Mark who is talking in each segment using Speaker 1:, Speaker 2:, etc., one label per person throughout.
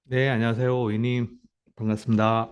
Speaker 1: 네, 안녕하세요, 오이님. 반갑습니다.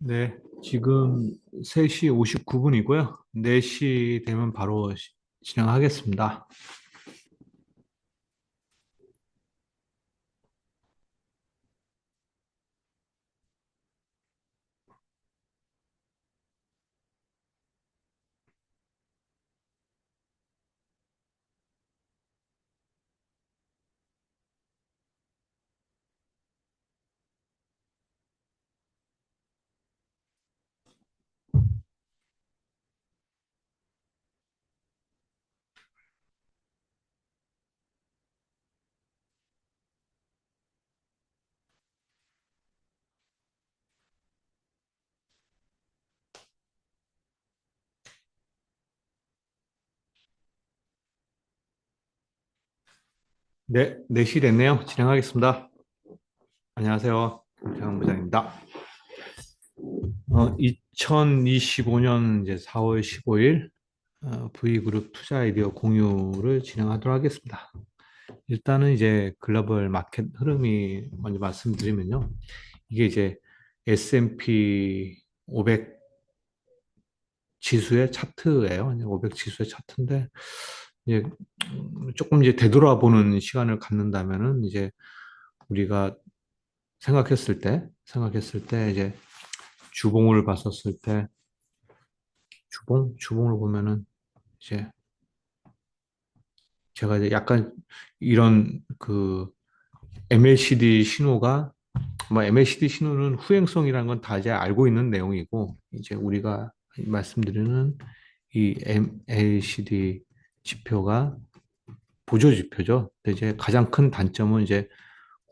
Speaker 1: 네, 지금 3시 59분이고요. 4시 되면 바로 진행하겠습니다. 네, 4시 됐네요. 진행하겠습니다. 안녕하세요. 김태형 부장입니다. 2025년 이제 4월 15일 V그룹 투자 아이디어 공유를 진행하도록 하겠습니다. 일단은 이제 글로벌 마켓 흐름이 먼저 말씀드리면요. 이게 이제 S&P 500 지수의 차트예요. 500 지수의 차트인데 이제 조금 이제 되돌아보는 시간을 갖는다면은 이제 우리가 생각했을 때 이제 주봉을 봤었을 때 주봉을 보면은 이제 제가 이제 약간 이런 그 MACD 신호가 MACD 신호는 후행성이라는 건 다 이제 알고 있는 내용이고 이제 우리가 말씀드리는 이 MACD 지표가 보조 지표죠. 근데 이제 가장 큰 단점은 이제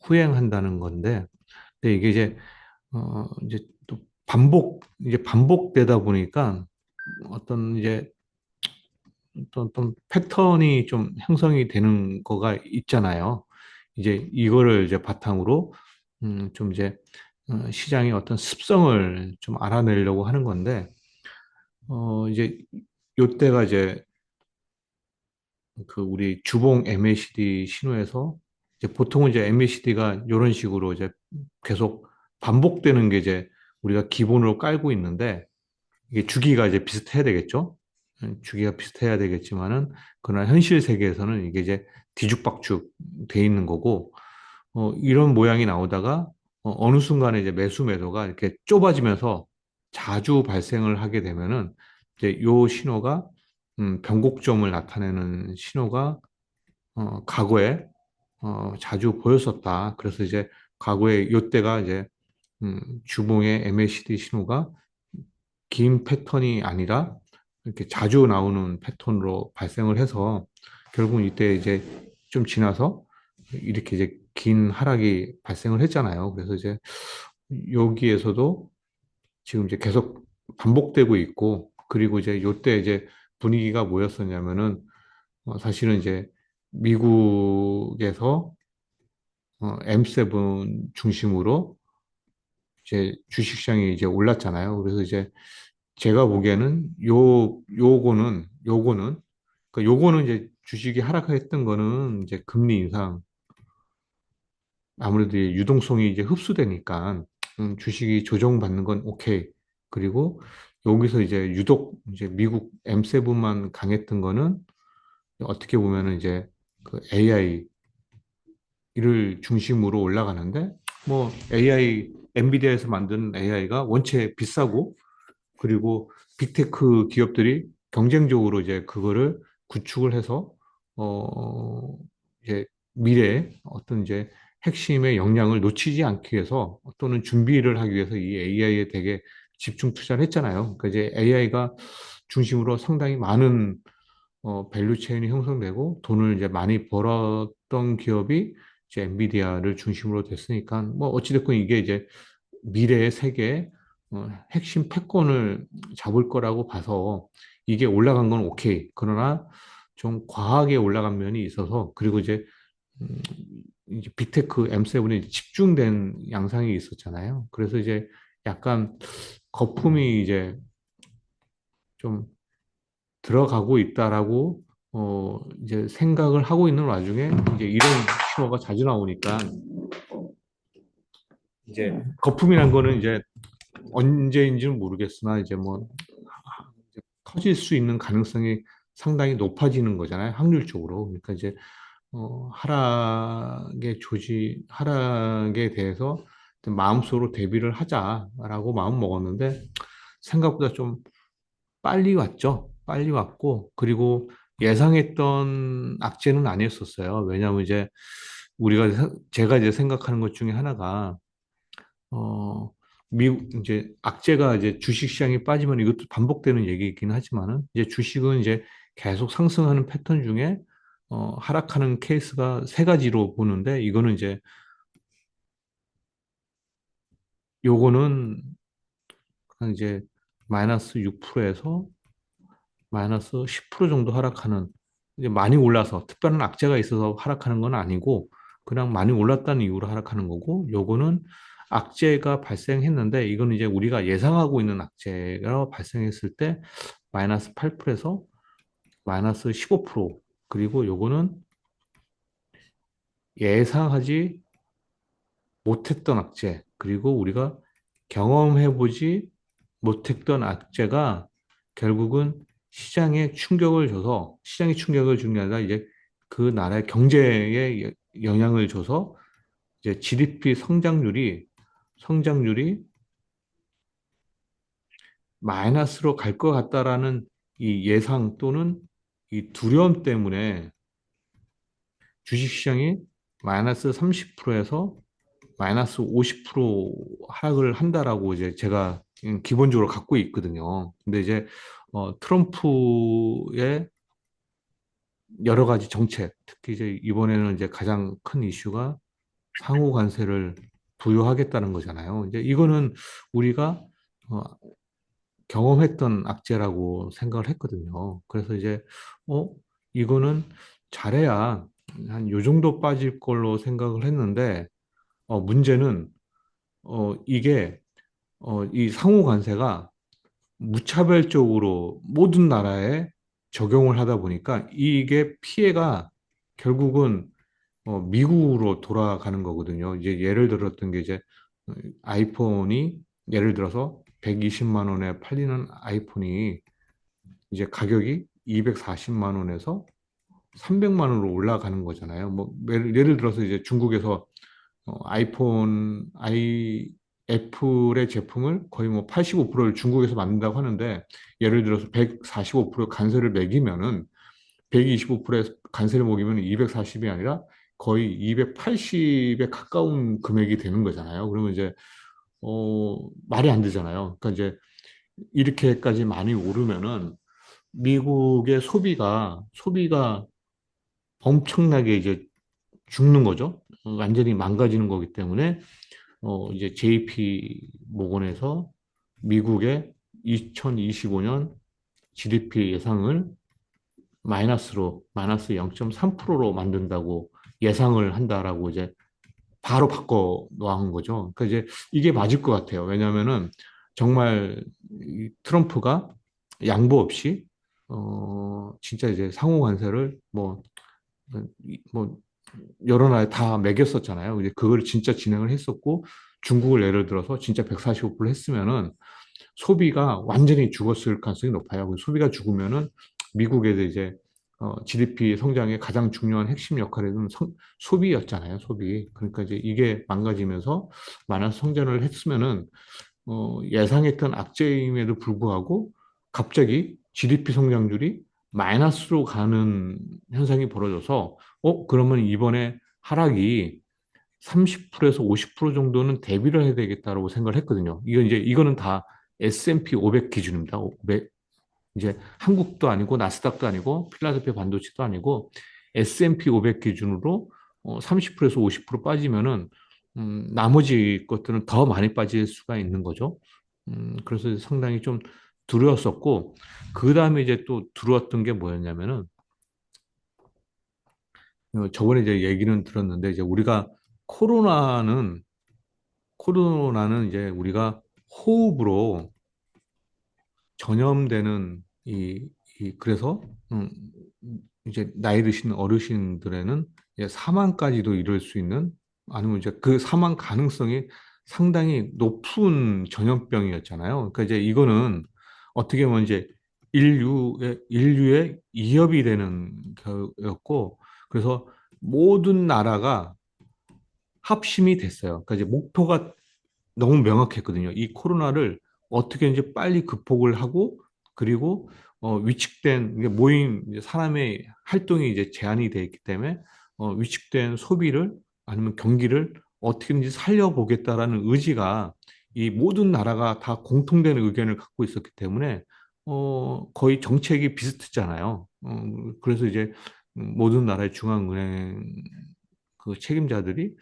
Speaker 1: 후행한다는 건데, 근데 이게 이제 또 이제 반복되다 보니까 어떤 이제 어떤 패턴이 좀 형성이 되는 거가 있잖아요. 이제 이거를 이제 바탕으로 좀 이제 시장의 어떤 습성을 좀 알아내려고 하는 건데, 이제 요때가 이제 그 우리 주봉 MACD 신호에서 이제 보통은 이제 MACD가 이런 식으로 이제 계속 반복되는 게 이제 우리가 기본으로 깔고 있는데 이게 주기가 이제 비슷해야 되겠죠. 주기가 비슷해야 되겠지만은 그러나 현실 세계에서는 이게 이제 뒤죽박죽 돼 있는 거고 이런 모양이 나오다가 어느 순간에 이제 매수 매도가 이렇게 좁아지면서 자주 발생을 하게 되면은 이제 요 신호가 변곡점을 나타내는 신호가 과거에 자주 보였었다. 그래서 이제 과거에 요때가 이제 주봉의 MACD 신호가 긴 패턴이 아니라 이렇게 자주 나오는 패턴으로 발생을 해서 결국 이때 이제 좀 지나서 이렇게 이제 긴 하락이 발생을 했잖아요. 그래서 이제 여기에서도 지금 이제 계속 반복되고 있고, 그리고 이제 요때 이제 분위기가 뭐였었냐면은 사실은 이제 미국에서 M7 중심으로 이제 주식시장이 이제 올랐잖아요. 그래서 이제 제가 보기에는 요거는 이제 주식이 하락했던 거는 이제 금리 인상, 아무래도 이 유동성이 이제 흡수되니까 주식이 조정받는 건 오케이. 그리고 여기서 이제 유독 이제 미국 M7만 강했던 거는 어떻게 보면은 이제 그 AI를 중심으로 올라가는데, 뭐 AI 엔비디아에서 만든 AI가 원체 비싸고, 그리고 빅테크 기업들이 경쟁적으로 이제 그거를 구축을 해서 이제 미래에 어떤 이제 핵심의 역량을 놓치지 않기 위해서, 또는 준비를 하기 위해서 이 AI에 되게 집중 투자를 했잖아요. 그러니까 이제 AI가 중심으로 상당히 많은 밸류 체인이 형성되고 돈을 이제 많이 벌었던 기업이 이제 엔비디아를 중심으로 됐으니까, 뭐 어찌됐건 이게 이제 미래의 세계의 핵심 패권을 잡을 거라고 봐서 이게 올라간 건 오케이. 그러나 좀 과하게 올라간 면이 있어서, 그리고 음, 이제 빅테크 M7에 집중된 양상이 있었잖아요. 그래서 이제 약간 거품이 이제 좀 들어가고 있다라고 이제 생각을 하고 있는 와중에 이제 이런 신호가 자주 나오니까, 이제 거품이란 거는 이제 언제인지는 모르겠으나 이제 뭐 터질 수 있는 가능성이 상당히 높아지는 거잖아요. 확률적으로. 그러니까 이제 하락에 대해서 마음속으로 대비를 하자라고 마음 먹었는데, 생각보다 좀 빨리 왔죠. 빨리 왔고, 그리고 예상했던 악재는 아니었었어요. 왜냐하면 이제 제가 이제 생각하는 것 중에 하나가, 어, 미국, 이제, 악재가 이제 주식시장이 빠지면 이것도 반복되는 얘기이긴 하지만은, 이제 주식은 이제 계속 상승하는 패턴 중에, 하락하는 케이스가 세 가지로 보는데, 이거는 이제, 요거는 한 이제, 마이너스 6%에서 마이너스 10% 정도 하락하는, 이제 많이 올라서, 특별한 악재가 있어서 하락하는 건 아니고, 그냥 많이 올랐다는 이유로 하락하는 거고, 요거는 악재가 발생했는데, 이거는 이제 우리가 예상하고 있는 악재가 발생했을 때, 마이너스 8%에서 마이너스 15%, 그리고 요거는 예상하지 못했던 악재, 그리고 우리가 경험해보지 못했던 악재가 결국은 시장에 충격을 준 게 아니라 이제 그 나라의 경제에 영향을 줘서 이제 GDP 성장률이 마이너스로 갈 것 같다라는 이 예상 또는 이 두려움 때문에 주식시장이 마이너스 30%에서 마이너스 50% 하락을 한다라고 이제 제가 기본적으로 갖고 있거든요. 근데 이제 트럼프의 여러 가지 정책, 특히 이제 이번에는 이제 가장 큰 이슈가 상호 관세를 부여하겠다는 거잖아요. 이제 이거는 우리가 어, 경험했던 악재라고 생각을 했거든요. 그래서 이제 어 이거는 잘해야 한 요 정도 빠질 걸로 생각을 했는데, 문제는 이게 이 상호 관세가 무차별적으로 모든 나라에 적용을 하다 보니까 이게 피해가 결국은 미국으로 돌아가는 거거든요. 이제 예를 들었던 게 이제 어, 아이폰이 예를 들어서 120만 원에 팔리는 아이폰이 이제 가격이 240만 원에서 300만 원으로 올라가는 거잖아요. 뭐 예를 들어서 이제 중국에서 아이폰 애플의 제품을 거의 뭐 85%를 중국에서 만든다고 하는데 예를 들어서 145% 관세를 매기면은 125%의 관세를 먹이면 240이 아니라 거의 280에 가까운 금액이 되는 거잖아요. 그러면 이제 말이 안 되잖아요. 그러니까 이제 이렇게까지 많이 오르면은 미국의 소비가 엄청나게 이제 죽는 거죠. 완전히 망가지는 거기 때문에 이제 JP 모건에서 미국의 2025년 GDP 예상을 마이너스 0.3%로 만든다고 예상을 한다라고 이제 바로 바꿔 놓은 거죠. 그러니까 이제 이게 맞을 것 같아요. 왜냐하면은 정말 이 트럼프가 양보 없이 진짜 이제 상호 관세를 뭐 여러 나라에 다 매겼었잖아요. 이제 그걸 진짜 진행을 했었고 중국을 예를 들어서 진짜 145% 했으면은 소비가 완전히 죽었을 가능성이 높아요. 소비가 죽으면은 미국에서 이제 GDP 성장의 가장 중요한 핵심 역할은 소비였잖아요. 소비. 그러니까 이제 이게 망가지면서 만약 성장을 했으면은 예상했던 악재임에도 불구하고 갑자기 GDP 성장률이 마이너스로 가는 현상이 벌어져서 그러면 이번에 하락이 30%에서 50% 정도는 대비를 해야 되겠다라고 생각을 했거든요. 이거는 다 S&P 500 기준입니다. 이제 한국도 아니고 나스닥도 아니고 필라델피아 반도체도 아니고 S&P 500 기준으로 30%에서 50% 빠지면은 나머지 것들은 더 많이 빠질 수가 있는 거죠. 그래서 상당히 좀 두려웠었고 그 다음에 이제 또 두려웠던 게 뭐였냐면은 저번에 이제 얘기는 들었는데 이제 우리가 코로나는 이제 우리가 호흡으로 전염되는 그래서 이제 나이 드신 어르신들에는 이제 사망까지도 이를 수 있는 아니면 이제 그 사망 가능성이 상당히 높은 전염병이었잖아요. 그러니까 이제 이거는 어떻게 보면 이제 인류의 위협이 되는 거였고 그래서 모든 나라가 합심이 됐어요. 그러니까 이제 목표가 너무 명확했거든요. 이 코로나를 어떻게 이제 빨리 극복을 하고 그리고 위축된 이게 모임 이제 사람의 활동이 이제 제한이 돼 있기 때문에 위축된 소비를 아니면 경기를 어떻게든지 살려보겠다라는 의지가 이 모든 나라가 다 공통된 의견을 갖고 있었기 때문에 거의 정책이 비슷했잖아요. 그래서 이제 모든 나라의 중앙은행 그 책임자들이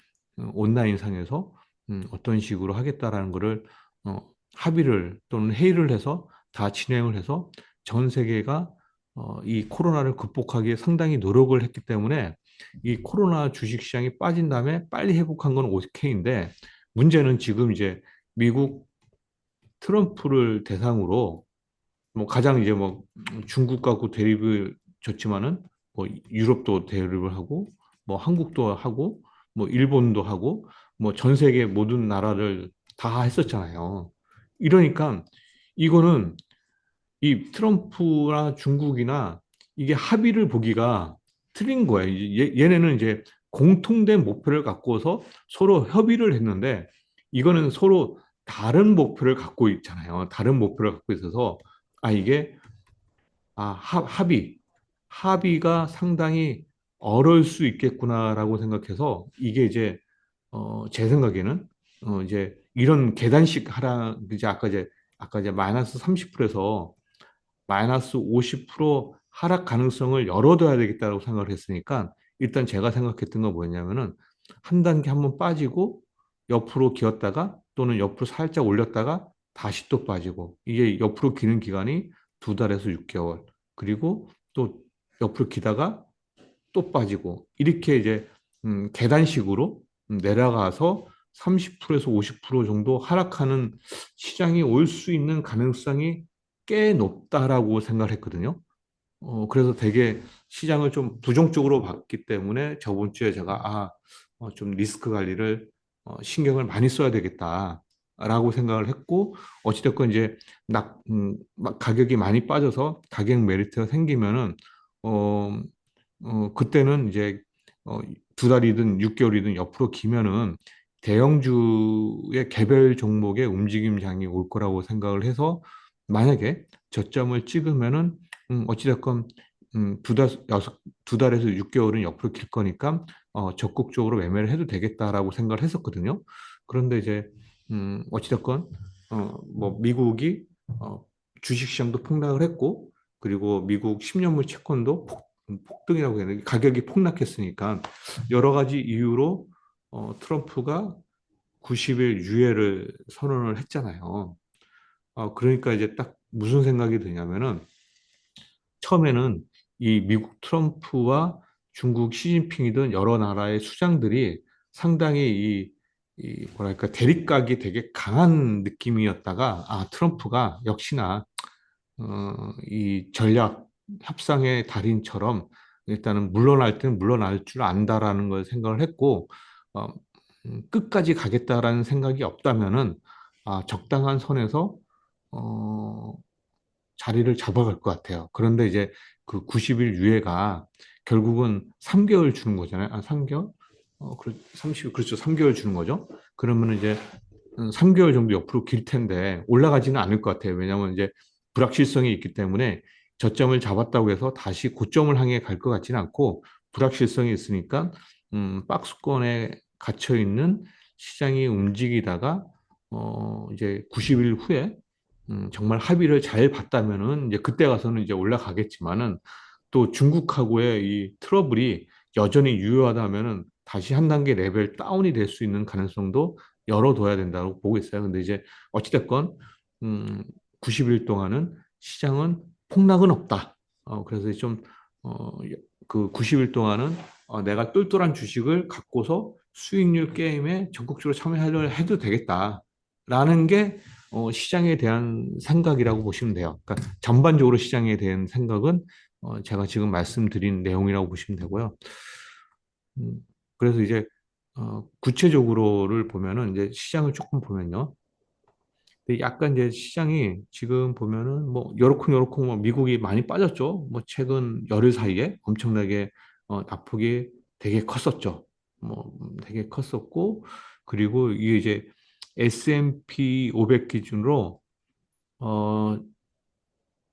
Speaker 1: 온라인상에서 어떤 식으로 하겠다라는 거를 합의를 또는 회의를 해서 다 진행을 해서 전 세계가 이 코로나를 극복하기에 상당히 노력을 했기 때문에 이 코로나 주식시장이 빠진 다음에 빨리 회복한 건 오케이인데 문제는 지금 이제 미국 트럼프를 대상으로 뭐 가장 이제 뭐 중국하고 대립을 졌지만은 뭐 유럽도 대립을 하고 뭐 한국도 하고 뭐 일본도 하고 뭐 전 세계 모든 나라를 다 했었잖아요. 이러니까 이거는 이 트럼프나 중국이나 이게 합의를 보기가 틀린 거예요. 얘네는 이제 공통된 목표를 갖고서 서로 협의를 했는데 이거는 서로 다른 목표를 갖고 있잖아요. 다른 목표를 갖고 있어서 이게 합의가 상당히 어려울 수 있겠구나라고 생각해서 이게 이제 제 생각에는 이제 이런 계단식 하락 이제 아까 이제 마이너스 30%에서 마이너스 50% 하락 가능성을 열어둬야 되겠다고 생각을 했으니까 일단 제가 생각했던 건 뭐였냐면은 한 단계 한번 빠지고 옆으로 기었다가 또는 옆으로 살짝 올렸다가 다시 또 빠지고 이게 옆으로 기는 기간이 2달에서 6개월 그리고 또 옆으로 기다가 또 빠지고 이렇게 이제 계단식으로 내려가서 30%에서 50% 정도 하락하는 시장이 올 수 있는 가능성이 꽤 높다라고 생각을 했거든요. 그래서 되게 시장을 좀 부정적으로 봤기 때문에 저번 주에 제가 좀 리스크 관리를 신경을 많이 써야 되겠다라고 생각을 했고 어찌됐건 이제 가격이 많이 빠져서 가격 메리트가 생기면은 어, 그때는 이제 어, 2달이든 6개월이든 옆으로 기면은 대형주의 개별 종목의 움직임장이 올 거라고 생각을 해서 만약에 저점을 찍으면은 어찌됐건 두 달에서 6개월은 옆으로 길 거니까 적극적으로 매매를 해도 되겠다라고 생각을 했었거든요. 그런데 이제 어찌됐건 뭐 미국이 어, 주식시장도 폭락을 했고 그리고 미국 10년물 채권도 폭등이라고 해야 되나 가격이 폭락했으니까 여러 가지 이유로 트럼프가 90일 유예를 선언을 했잖아요. 그러니까 이제 딱 무슨 생각이 드냐면은 처음에는 이 미국 트럼프와 중국 시진핑이든 여러 나라의 수장들이 상당히 이 뭐랄까 대립각이 되게 강한 느낌이었다가 트럼프가 역시나 이 전략 협상의 달인처럼 일단은 물러날 때는 물러날 줄 안다라는 걸 생각을 했고 어, 끝까지 가겠다라는 생각이 없다면은 적당한 선에서 어, 자리를 잡아갈 것 같아요. 그런데 이제 그 90일 유예가 결국은 3개월 주는 거잖아요. 3개월? 30, 그렇죠. 3개월 주는 거죠. 그러면 이제 3개월 정도 옆으로 길 텐데 올라가지는 않을 것 같아요. 왜냐하면 이제 불확실성이 있기 때문에 저점을 잡았다고 해서 다시 고점을 향해 갈 것 같지는 않고 불확실성이 있으니까 박스권에 갇혀 있는 시장이 움직이다가 이제 90일 후에 정말 합의를 잘 봤다면은 이제 그때 가서는 이제 올라가겠지만은 또 중국하고의 이 트러블이 여전히 유효하다면은 다시 한 단계 레벨 다운이 될 수 있는 가능성도 열어둬야 된다고 보고 있어요. 근데 이제 어찌됐건 음, 90일 동안은 시장은 폭락은 없다. 그래서 좀 어, 그 90일 동안은 내가 똘똘한 주식을 갖고서 수익률 게임에 적극적으로 참여하려 해도 되겠다라는 게 시장에 대한 생각이라고 보시면 돼요. 그러니까 전반적으로 시장에 대한 생각은 제가 지금 말씀드린 내용이라고 보시면 되고요. 음, 그래서 이제 구체적으로를 보면은 이제 시장을 조금 보면요. 근데 약간 이제 시장이 지금 보면은 뭐 요렇쿵요렇쿵 뭐 미국이 많이 빠졌죠. 뭐 최근 열흘 사이에 엄청나게 낙폭이 되게 컸었죠. 뭐 되게 컸었고 그리고 이게 이제 S&P 500 기준으로 어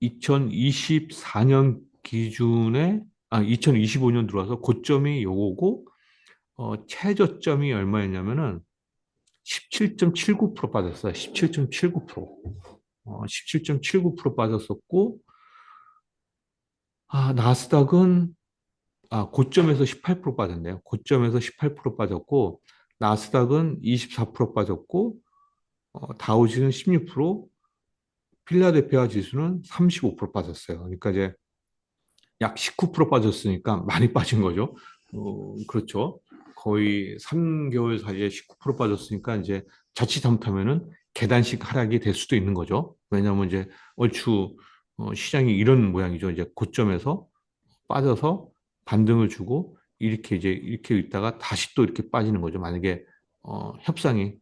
Speaker 1: 2024년 기준에 2025년 들어와서 고점이 요거고 최저점이 얼마였냐면은 17.79% 빠졌어요. 17.79%. 17.79% 빠졌었고, 나스닥은, 고점에서 18% 빠졌네요. 고점에서 18% 빠졌고, 나스닥은 24% 빠졌고, 다우지는 16%, 필라델피아 지수는 35% 빠졌어요. 그러니까 이제 약 19% 빠졌으니까 많이 빠진 거죠. 그렇죠. 거의 3개월 사이에 19% 빠졌으니까 이제 자칫 잘못하면은 계단식 하락이 될 수도 있는 거죠. 왜냐하면 이제 얼추 시장이 이런 모양이죠. 이제 고점에서 빠져서 반등을 주고 이렇게 이제 이렇게 있다가 다시 또 이렇게 빠지는 거죠. 만약에 협상이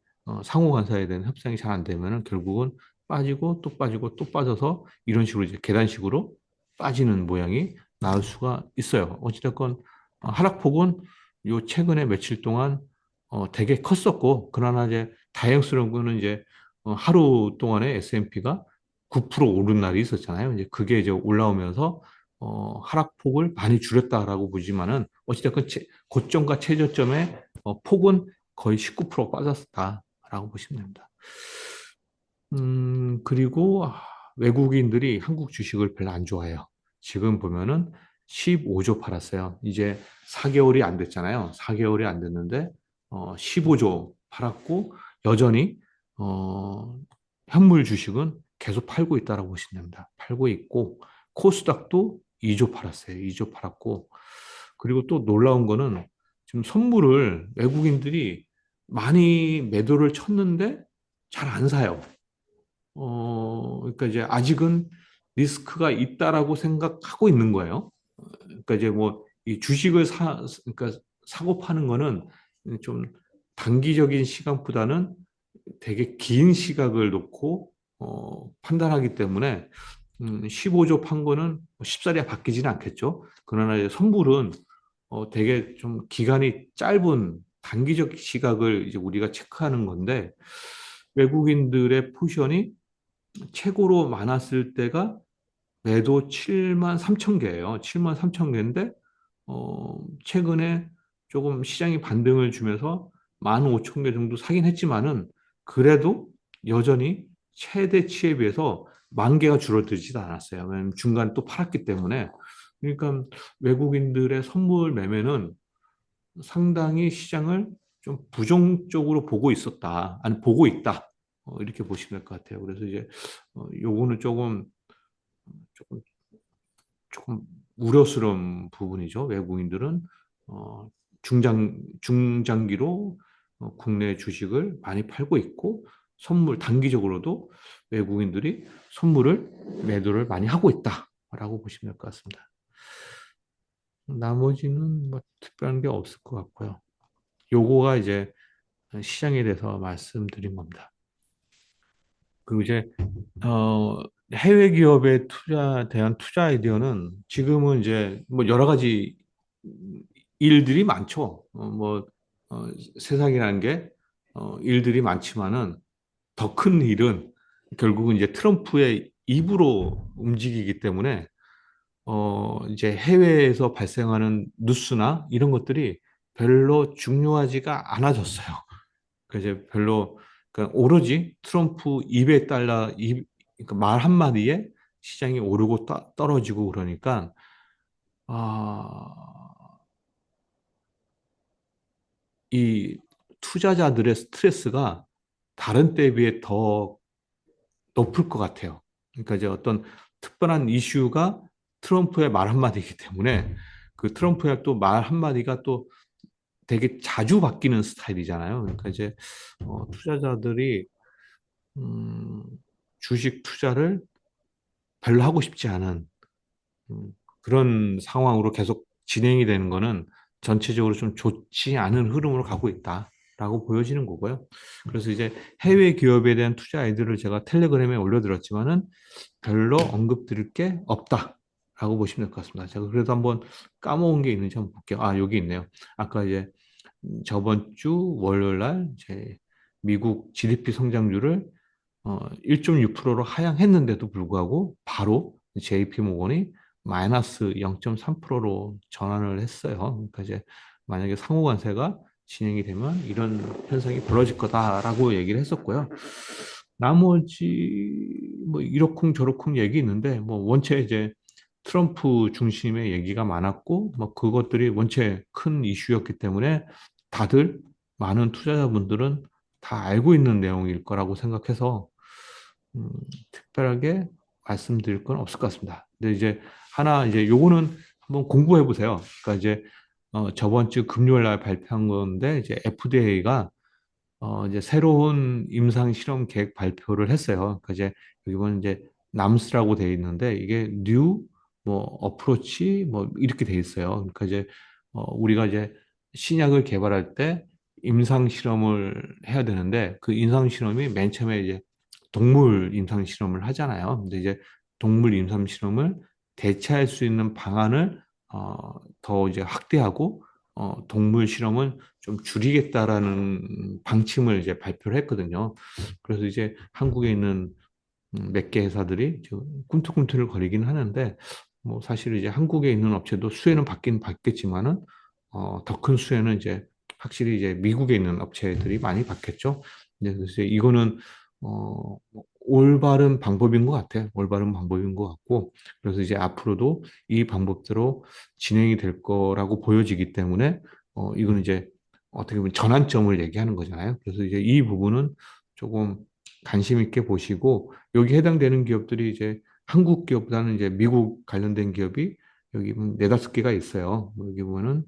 Speaker 1: 상호 간사에 대한 협상이 잘 안 되면은 결국은 빠지고 또 빠지고 또 빠져서 이런 식으로 이제 계단식으로 빠지는 모양이 나올 수가 있어요. 어찌됐건 하락폭은 요 최근에 며칠 동안 되게 컸었고 그러나 이제 다행스러운 거는 이제 하루 동안에 S&P가 9% 오른 날이 있었잖아요. 이제 그게 이제 올라오면서 하락폭을 많이 줄였다라고 보지만은 어찌됐건 고점과 최저점의 폭은 거의 19% 빠졌다라고 보시면 됩니다. 그리고 외국인들이 한국 주식을 별로 안 좋아해요. 지금 보면은 15조 팔았어요. 이제 4개월이 안 됐잖아요. 4개월이 안 됐는데 15조 팔았고 여전히 어, 현물 주식은 계속 팔고 있다라고 보시면 됩니다. 팔고 있고 코스닥도 2조 팔았어요. 2조 팔았고 그리고 또 놀라운 거는 지금 선물을 외국인들이 많이 매도를 쳤는데 잘 안 사요. 그러니까 이제 아직은 리스크가 있다라고 생각하고 있는 거예요. 그러니까 이제 뭐 이 주식을 그러니까 사고 파는 거는 좀 단기적인 시간보다는 되게 긴 시각을 놓고 판단하기 때문에 15조 판 거는 쉽사리 바뀌지는 않겠죠. 그러나 이제 선불은 되게 좀 기간이 짧은 단기적 시각을 이제 우리가 체크하는 건데 외국인들의 포지션이 최고로 많았을 때가 매도 7만 3천 개예요. 7만 3천 개인데 최근에 조금 시장이 반등을 주면서 1만 5천 개 정도 사긴 했지만은 그래도 여전히 최대치에 비해서 1만 개가 줄어들지도 않았어요. 왜냐면 중간 또 팔았기 때문에. 그러니까 외국인들의 선물 매매는 상당히 시장을 좀 부정적으로 보고 있었다. 아니, 보고 있다. 이렇게 보시면 될 것 같아요. 그래서 이제 요거는 조금 조금 우려스러운 부분이죠. 외국인들은 중장기로 국내 주식을 많이 팔고 있고 선물 단기적으로도 외국인들이 선물을 매도를 많이 하고 있다라고 보시면 될 것 같습니다. 나머지는 뭐 특별한 게 없을 것 같고요. 요거가 이제 시장에 대해서 말씀드린 겁니다. 그리고 이제 어, 해외 기업의 대한 투자 아이디어는 지금은 이제 뭐 여러 가지 일들이 많죠. 어, 세상이라는 게 일들이 많지만은 더 큰 일은 결국은 이제 트럼프의 입으로 움직이기 때문에 이제 해외에서 발생하는 뉴스나 이런 것들이 별로 중요하지가 않아졌어요. 이제 별로 그러니까 오로지 트럼프 입에 달라 그러니까 말 한마디에 시장이 오르고 떨어지고 그러니까 아, 이 투자자들의 스트레스가 다른 때에 비해 더 높을 것 같아요. 그러니까 이제 어떤 특별한 이슈가 트럼프의 말 한마디이기 때문에 그 트럼프의 또 말 한마디가 또 되게 자주 바뀌는 스타일이잖아요. 그러니까 이제 투자자들이 음, 주식 투자를 별로 하고 싶지 않은 그런 상황으로 계속 진행이 되는 거는 전체적으로 좀 좋지 않은 흐름으로 가고 있다라고 보여지는 거고요. 그래서 이제 해외 기업에 대한 투자 아이디어를 제가 텔레그램에 올려드렸지만은 별로 언급드릴 게 없다라고 보시면 될 것 같습니다. 제가 그래도 한번 까먹은 게 있는지 한번 볼게요. 아, 여기 있네요. 아까 이제 저번 주 월요일 날 이제 미국 GDP 성장률을 1.6%로 하향했는데도 불구하고 바로 JP모건이 마이너스 0.3%로 전환을 했어요. 그러니까 이제 만약에 상호관세가 진행이 되면 이런 현상이 벌어질 거다라고 얘기를 했었고요. 나머지 뭐 이러쿵 저러쿵 얘기 있는데 뭐 원체 이제 트럼프 중심의 얘기가 많았고 뭐 그것들이 원체 큰 이슈였기 때문에 다들 많은 투자자분들은 다 알고 있는 내용일 거라고 생각해서 음, 특별하게 말씀드릴 건 없을 것 같습니다. 근데 이제 하나 이제 요거는 한번 공부해 보세요. 그러니까 이제 저번 주 금요일 날 발표한 건데 이제 FDA가 이제 새로운 임상 실험 계획 발표를 했어요. 그러니까 이제 여기 보면 이제 남스라고 돼 있는데 이게 뉴 뭐 어프로치 뭐 이렇게 돼 있어요. 그러니까 이제 우리가 이제 신약을 개발할 때 임상 실험을 해야 되는데 그 임상 실험이 맨 처음에 이제 동물 임상 실험을 하잖아요. 근데 이제 동물 임상 실험을 대체할 수 있는 방안을 더 이제 확대하고 동물 실험은 좀 줄이겠다라는 방침을 이제 발표를 했거든요. 그래서 이제 한국에 있는 몇 개 회사들이 지금 꿈틀꿈틀 거리긴 하는데 뭐 사실 이제 한국에 있는 업체도 수혜는 받긴 받겠지만은 더 큰 수혜는 이제 확실히 이제 미국에 있는 업체들이 많이 받겠죠. 그래서 이거는 올바른 방법인 것 같아요. 올바른 방법인 것 같고 그래서 이제 앞으로도 이 방법대로 진행이 될 거라고 보여지기 때문에 이거는 이제 어떻게 보면 전환점을 얘기하는 거잖아요. 그래서 이제 이 부분은 조금 관심 있게 보시고 여기 해당되는 기업들이 이제 한국 기업보다는 이제 미국 관련된 기업이 여기 보면 네다섯 개가 있어요. 뭐 여기 보면은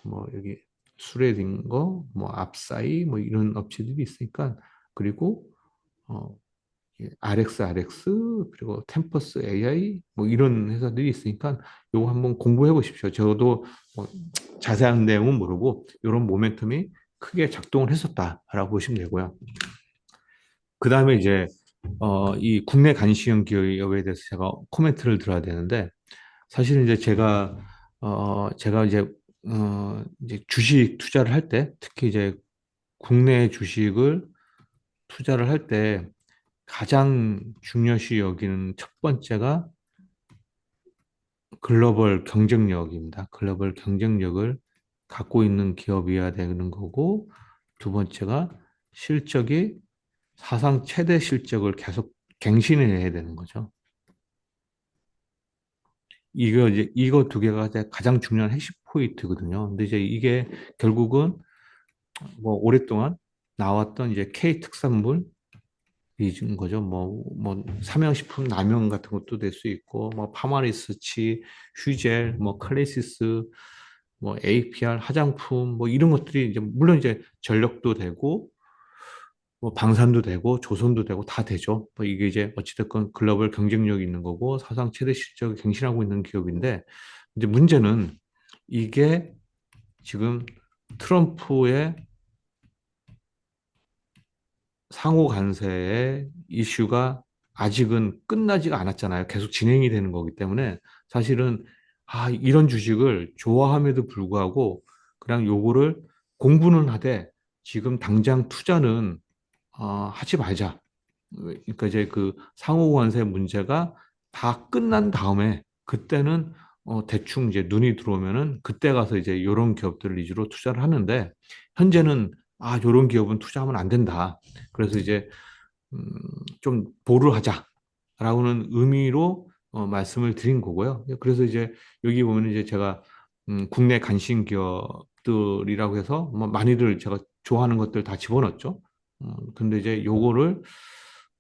Speaker 1: 뭐 여기 스레딩거, 뭐 압사이 뭐 이런 업체들이 있으니까 그리고 어 RX 그리고 템퍼스 AI 뭐 이런 회사들이 있으니까 요거 한번 공부해 보십시오. 저도 뭐 자세한 내용은 모르고 이런 모멘텀이 크게 작동을 했었다라고 보시면 되고요. 그 다음에 이제 이 국내 간시형 기업에 대해서 제가 코멘트를 들어야 되는데 사실은 이제 제가 이제 이제 주식 투자를 할 때, 특히 이제 국내 주식을 투자를 할 때 가장 중요시 여기는 첫 번째가 글로벌 경쟁력입니다. 글로벌 경쟁력을 갖고 있는 기업이어야 되는 거고, 두 번째가 실적이 사상 최대 실적을 계속 갱신해야 되는 거죠. 이거 두 개가 이제 가장 중요한 핵심 포인트거든요. 근데 이제 이게 결국은 뭐 오랫동안 나왔던 이제 K 특산물 이준 거죠. 뭐 삼양식품 라면 같은 것도 될 수 있고, 뭐 파마리스치, 휴젤, 뭐 클래시스, 뭐 APR 화장품, 뭐 이런 것들이 이제 물론 이제 전력도 되고, 뭐 방산도 되고, 조선도 되고 다 되죠. 뭐 이게 이제 어찌됐건 글로벌 경쟁력이 있는 거고 사상 최대 실적을 갱신하고 있는 기업인데, 이제 문제는 이게 지금 트럼프의 상호 간세의 이슈가 아직은 끝나지가 않았잖아요. 계속 진행이 되는 거기 때문에 사실은 이런 주식을 좋아함에도 불구하고 그냥 요거를 공부는 하되 지금 당장 투자는 하지 말자. 그러니까 이제 그 상호 관세 문제가 다 끝난 다음에 그때는 대충 이제 눈이 들어오면은 그때 가서 이제 요런 기업들을 위주로 투자를 하는데 현재는 요런 기업은 투자하면 안 된다. 그래서 이제 음, 좀 보류를 하자라고는 의미로 말씀을 드린 거고요. 그래서 이제 여기 보면 이제 제가 국내 간신 기업들이라고 해서 뭐 많이들 제가 좋아하는 것들 다 집어넣었죠. 근데 이제 요거를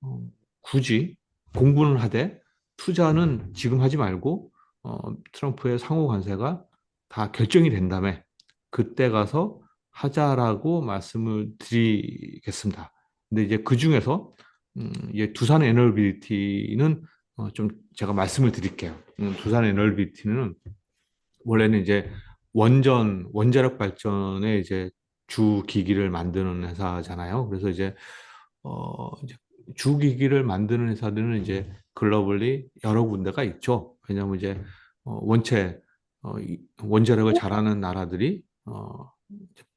Speaker 1: 어, 굳이 공부는 하되 투자는 지금 하지 말고 트럼프의 상호 관세가 다 결정이 된 다음에 그때 가서 하자라고 말씀을 드리겠습니다. 근데 이제 그 중에서 이제 두산 에너빌리티는 좀 제가 말씀을 드릴게요. 두산 에너빌리티는 원래는 이제 원자력 발전의 이제 주 기기를 만드는 회사잖아요. 그래서 이제 주 기기를 만드는 회사들은 이제 글로벌리 여러 군데가 있죠. 왜냐하면 이제 원체 원자력을 잘하는 나라들이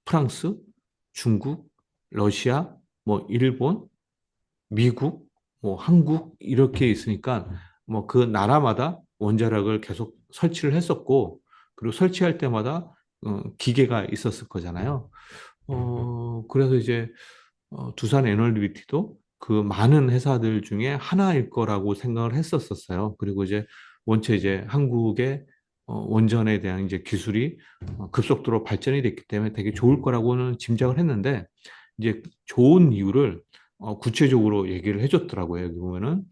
Speaker 1: 프랑스, 중국, 러시아, 뭐 일본, 미국, 뭐 한국 이렇게 있으니까 뭐 그 나라마다 원자력을 계속 설치를 했었고 그리고 설치할 때마다 기계가 있었을 거잖아요. 그래서 이제 두산 에너비티도 그 많은 회사들 중에 하나일 거라고 생각을 했었었어요. 그리고 이제 원체 이제 한국의 원전에 대한 이제 기술이 급속도로 발전이 됐기 때문에 되게 좋을 거라고는 짐작을 했는데 이제 좋은 이유를 구체적으로 얘기를 해줬더라고요. 여기 보면은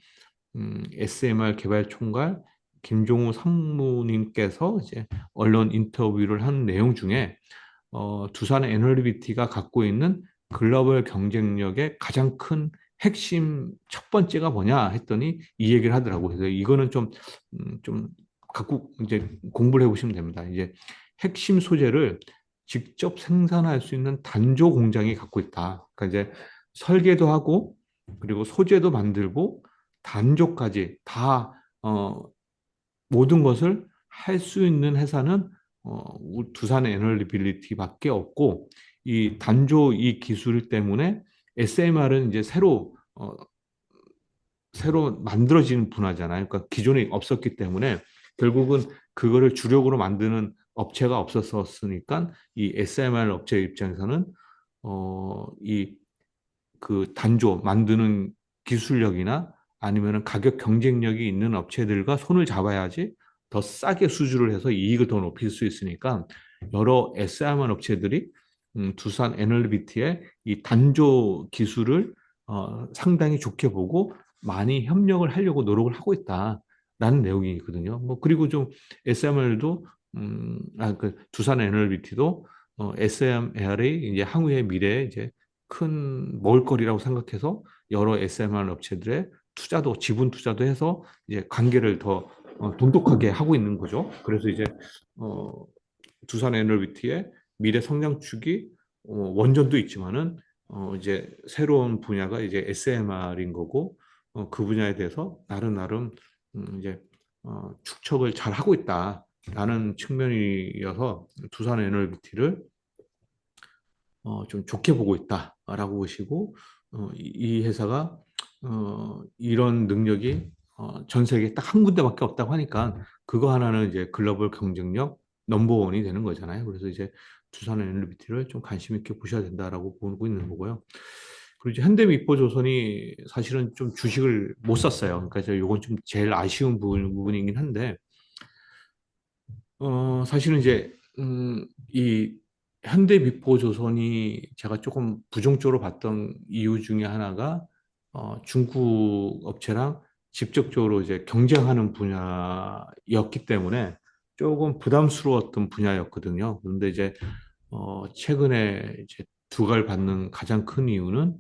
Speaker 1: SMR 개발 총괄 김종우 상무님께서 이제 언론 인터뷰를 한 내용 중에 두산 에너비티가 갖고 있는 글로벌 경쟁력의 가장 큰 핵심 첫 번째가 뭐냐 했더니 이 얘기를 하더라고요. 그래서 이거는 좀 갖고 이제 공부를 해보시면 됩니다. 이제 핵심 소재를 직접 생산할 수 있는 단조 공장이 갖고 있다. 그러니까 이제 설계도 하고 그리고 소재도 만들고 단조까지 다 모든 것을 할 수 있는 회사는 두산 에너빌리티밖에 없고 이 단조 이 기술 때문에 SMR은 이제 새로 만들어지는 분야잖아요. 그러니까 기존에 없었기 때문에 결국은 그거를 주력으로 만드는 업체가 없었으니까 이 SMR 업체 입장에서는 이 그 단조 만드는 기술력이나 아니면은 가격 경쟁력이 있는 업체들과 손을 잡아야지 더 싸게 수주를 해서 이익을 더 높일 수 있으니까 여러 SR만 업체들이 두산 에너비티의 이 단조 기술을 상당히 좋게 보고 많이 협력을 하려고 노력을 하고 있다라는 내용이거든요. 뭐 그리고 좀 SMR도 그 두산 에너비티도 SMR이 이제 향후의 미래에 이제 큰 먹을거리라고 생각해서 여러 SMR 업체들의 지분 투자도 해서 이제 관계를 더 돈독하게 하고 있는 거죠. 그래서 이제 어, 두산 에너비티의 미래 성장축이 원전도 있지만은 이제 새로운 분야가 이제 SMR인 거고 그 분야에 대해서 나름 이제 축척을 잘 하고 있다. 라는 측면이어서 두산 에너비티를 좀 좋게 보고 있다라고 보시고 이 회사가 이런 능력이 전 세계에 딱 한 군데밖에 없다고 하니까 그거 하나는 이제 글로벌 경쟁력 넘버원이 되는 거잖아요. 그래서 이제 두산 에너비티를 좀 관심 있게 보셔야 된다라고 보고 있는 거고요. 그리고 이제 현대미포조선이 사실은 좀 주식을 못 샀어요. 그러니까 이제 요건 좀 제일 아쉬운 부분이긴 한데 사실은 이제, 이 현대미포조선이 제가 조금 부정적으로 봤던 이유 중에 하나가, 중국 업체랑 직접적으로 이제 경쟁하는 분야였기 때문에 조금 부담스러웠던 분야였거든요. 그런데 이제, 최근에 이제 두각을 받는 가장 큰 이유는,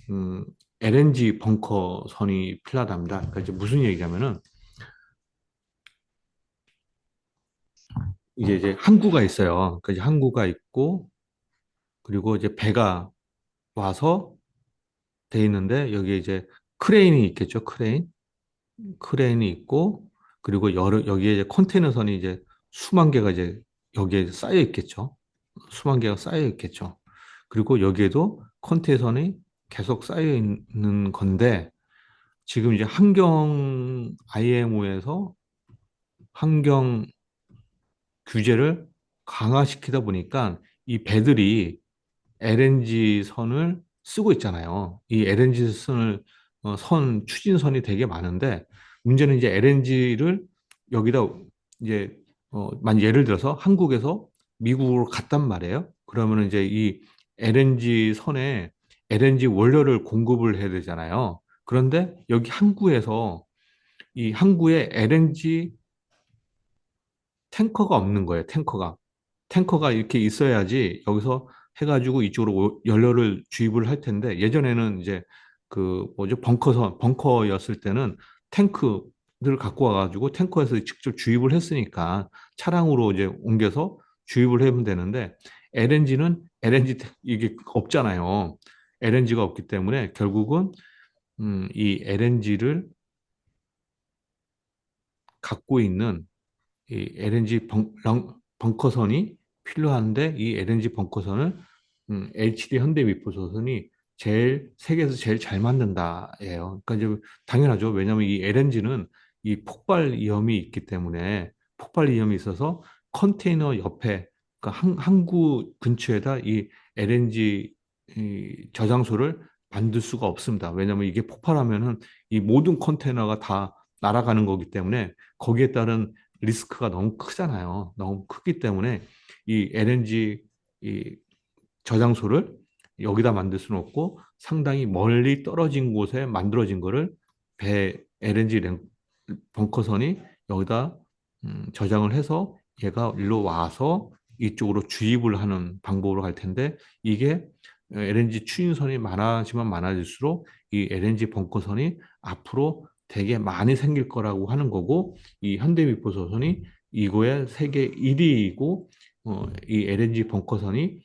Speaker 1: 음, LNG 벙커선이 필요하답니다. 그러니까 이제 무슨 얘기냐면은, 이제 항구가 있어요. 그러니까 이제 항구가 있고, 그리고 이제 배가 와서 돼 있는데, 여기에 이제 크레인이 있겠죠, 크레인. 크레인이 있고, 그리고 여기에 이제 컨테이너선이 이제 수만 개가 이제 여기에 쌓여 있겠죠. 수만 개가 쌓여 있겠죠. 그리고 여기에도 컨테이너선이 계속 쌓여 있는 건데, 지금 이제 IMO에서 환경 규제를 강화시키다 보니까 이 배들이 LNG 선을 쓰고 있잖아요. 이 LNG 선을 추진선이 되게 많은데 문제는 이제 LNG를 여기다 이제 만 예를 들어서 한국에서 미국으로 갔단 말이에요. 그러면 이제 이 LNG 선에 LNG 원료를 공급을 해야 되잖아요. 그런데 여기 항구에서 이 항구에 LNG 탱커가 없는 거예요. 탱커가 이렇게 있어야지 여기서 해가지고 이쪽으로 연료를 주입을 할 텐데 예전에는 이제 그 뭐죠 벙커였을 때는 탱크를 갖고 와가지고 탱커에서 직접 주입을 했으니까 차량으로 이제 옮겨서 주입을 하면 되는데 LNG는 이게 없잖아요. LNG가 없기 때문에 결국은 이 LNG를 갖고 있는 이 LNG 벙커선이 필요한데 이 LNG 벙커선을 HD 현대미포조선이 세계에서 제일 잘 만든다예요. 그러니까 이제 당연하죠. 왜냐하면 이 LNG는 이 폭발 위험이 있기 때문에 폭발 위험이 있어서 컨테이너 옆에 그러니까 항구 근처에다 이 LNG 이 저장소를 만들 수가 없습니다. 왜냐하면 이게 폭발하면은 이 모든 컨테이너가 다 날아가는 거기 때문에 거기에 따른 리스크가 너무 크잖아요. 너무 크기 때문에 이 LNG 이 저장소를 여기다 만들 수는 없고 상당히 멀리 떨어진 곳에 만들어진 거를 LNG 벙커선이 여기다 저장을 해서 얘가 일로 와서 이쪽으로 주입을 하는 방법으로 갈 텐데 이게 LNG 추진선이 많아지면 많아질수록 이 LNG 벙커선이 앞으로 되게 많이 생길 거라고 하는 거고 이 현대미포조선이 이거의 세계 1위이고 이 LNG 벙커선이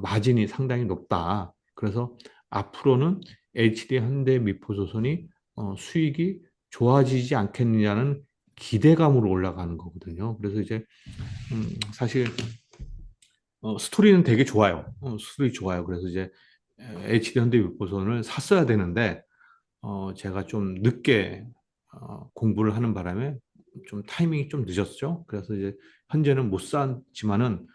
Speaker 1: 마진이 상당히 높다. 그래서 앞으로는 HD 현대미포조선이 수익이 좋아지지 않겠느냐는 기대감으로 올라가는 거거든요. 그래서 이제 사실 스토리는 되게 좋아요. 스토리 좋아요. 그래서 이제 HD 현대미포선을 샀어야 되는데 제가 좀 늦게 공부를 하는 바람에 좀 타이밍이 좀 늦었죠. 그래서 이제 현재는 못 샀지만은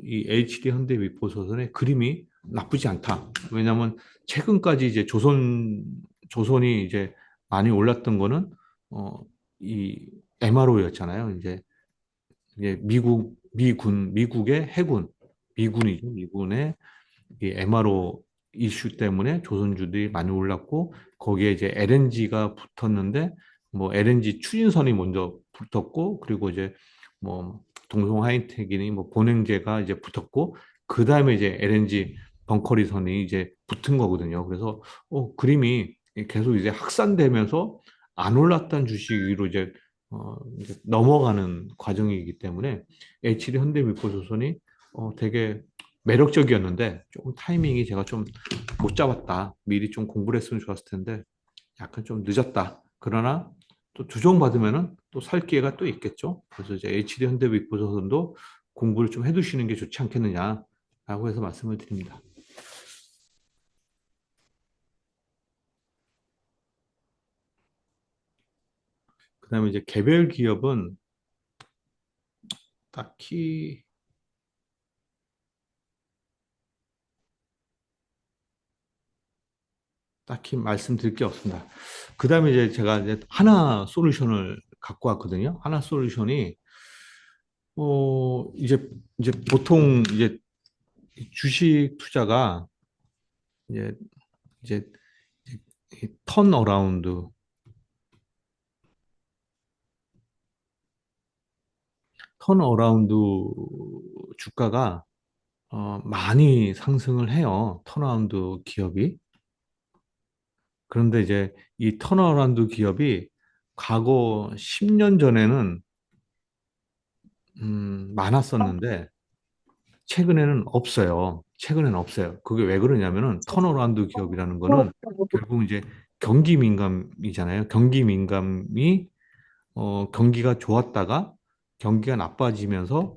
Speaker 1: 이 HD 현대미포소선의 그림이 나쁘지 않다. 왜냐하면 최근까지 이제 조선이 이제 많이 올랐던 거는 이 MRO였잖아요. 이제 미국의 해군, 미군이죠. 미군의 이 MRO 이슈 때문에 조선주들이 많이 올랐고 거기에 이제 LNG가 붙었는데 뭐 LNG 추진선이 먼저 붙었고 그리고 이제 뭐 동성 하이텍이니 뭐 본행제가 이제 붙었고 그 다음에 이제 LNG 벙커리선이 이제 붙은 거거든요. 그래서 그림이 계속 이제 확산되면서 안 올랐던 주식으로 이제 넘어가는 과정이기 때문에 HD 현대미포조선이 되게 매력적이었는데 조금 타이밍이 제가 좀 못 잡았다. 미리 좀 공부를 했으면 좋았을 텐데 약간 좀 늦었다. 그러나 또 주정받으면은 또 살 기회가 또 있겠죠. 그래서 이제 HD 현대비포조선도 공부를 좀 해두시는 게 좋지 않겠느냐라고 해서 말씀을 드립니다. 그다음에 이제 개별 기업은 딱히 말씀드릴 게 없습니다. 그다음에 이제 제가 이제 하나 솔루션을 갖고 왔거든요. 하나 솔루션이 이제 보통 이제 주식 투자가 이제 이제 턴 어라운드 턴 어라운드 주가가 많이 상승을 해요. 턴어라운드 기업이. 그런데 이제 이 턴어라운드 기업이 과거 10년 전에는 많았었는데 최근에는 없어요. 최근에는 없어요. 그게 왜 그러냐면은 턴어라운드 기업이라는 거는 결국 이제 경기 민감이잖아요. 경기 민감이 경기가 좋았다가 경기가 나빠지면서